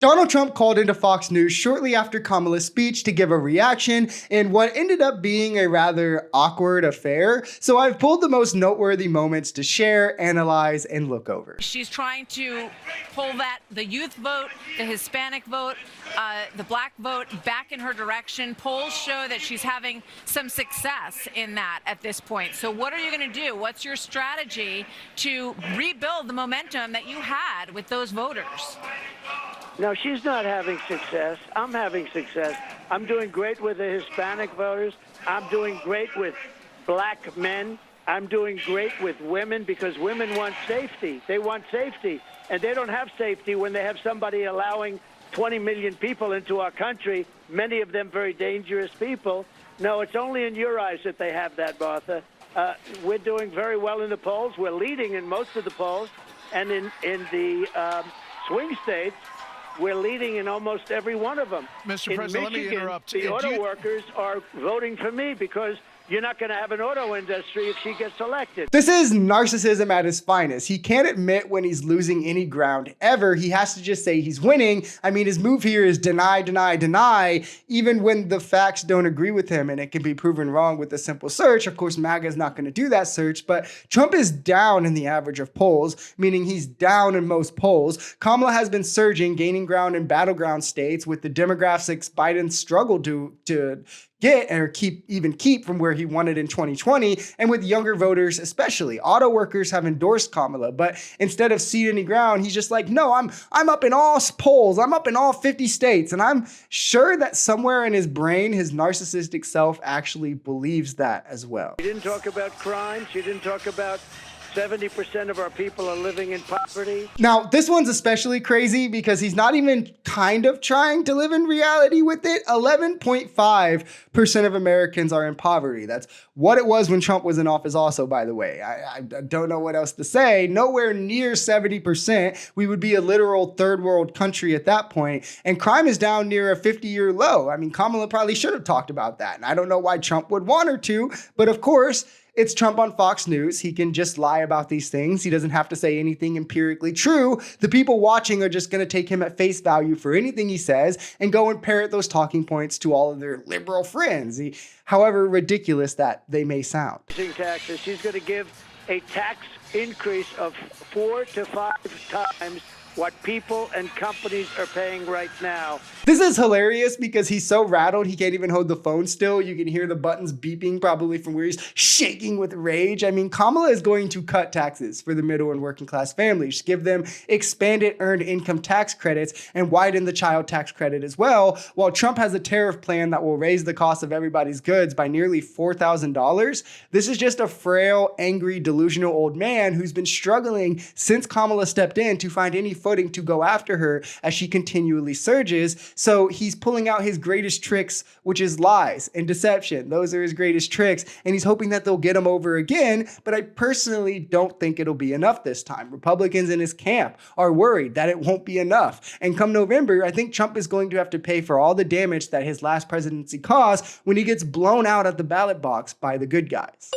Donald Trump called into Fox News shortly after Kamala's speech to give a reaction in what ended up being a rather awkward affair. So I've pulled the most noteworthy moments to share, analyze, and look over. She's trying to pull the youth vote, the Hispanic vote, the black vote back in her direction. Polls show that she's having some success in that at this point. So what are you going to do? What's your strategy to rebuild the momentum that you had with those voters? No, she's not having success. I'm having success. I'm doing great with the Hispanic voters. I'm doing great with black men. I'm doing great with women because women want safety. They want safety. And they don't have safety when they have somebody allowing 20 million people into our country, many of them very dangerous people. No, it's only in your eyes that they have that, Martha. We're doing very well in the polls. We're leading in most of the polls. And in the swing states, we're leading in almost every one of them. Mr. President, let me interrupt. The auto workers are voting for me because you're not going to have an auto industry if she gets elected. This is narcissism at its finest. He can't admit when he's losing any ground ever. He has to just say he's winning. I mean, his move here is deny, deny, deny, even when the facts don't agree with him and it can be proven wrong with a simple search. Of course, MAGA is not going to do that search, but Trump is down in the average of polls, meaning he's down in most polls. Kamala has been surging, gaining ground in battleground states with the demographics Biden struggled to get or keep from where he wanted in 2020, and with younger voters especially. Auto workers have endorsed Kamala, but instead of ceding any ground, he's just like, no, I'm up in all polls. I'm up in all 50 states. And I'm sure that somewhere in his brain, his narcissistic self actually believes that as well. She didn't talk about crime. She didn't talk about 70% of our people are living in poverty. Now, this one's especially crazy because he's not even kind of trying to live in reality with it. 11.5% of Americans are in poverty. That's what it was when Trump was in office also, by the way. I don't know what else to say. Nowhere near 70%. We would be a literal third world country at that point. And crime is down near a 50-year low. I mean, Kamala probably should have talked about that. And I don't know why Trump would want her to, but of course, it's Trump on Fox News. He can just lie about these things. He doesn't have to say anything empirically true. The people watching are just going to take him at face value for anything he says and go and parrot those talking points to all of their liberal friends, however ridiculous that they may sound. Taxes. She's going to give a tax increase of 4 to 5 times what people and companies are paying right now. This is hilarious because he's so rattled he can't even hold the phone still. You can hear the buttons beeping probably from where he's shaking with rage. I mean, Kamala is going to cut taxes for the middle and working class families, give them expanded earned income tax credits and widen the child tax credit as well, while Trump has a tariff plan that will raise the cost of everybody's goods by nearly $4,000. This is just a frail, angry, delusional old man who's been struggling since Kamala stepped in to find any footing to go after her as she continually surges. So he's pulling out his greatest tricks, which is lies and deception. Those are his greatest tricks. And he's hoping that they'll get him over again. But I personally don't think it'll be enough this time. Republicans in his camp are worried that it won't be enough. And come November, I think Trump is going to have to pay for all the damage that his last presidency caused when he gets blown out at the ballot box by the good guys.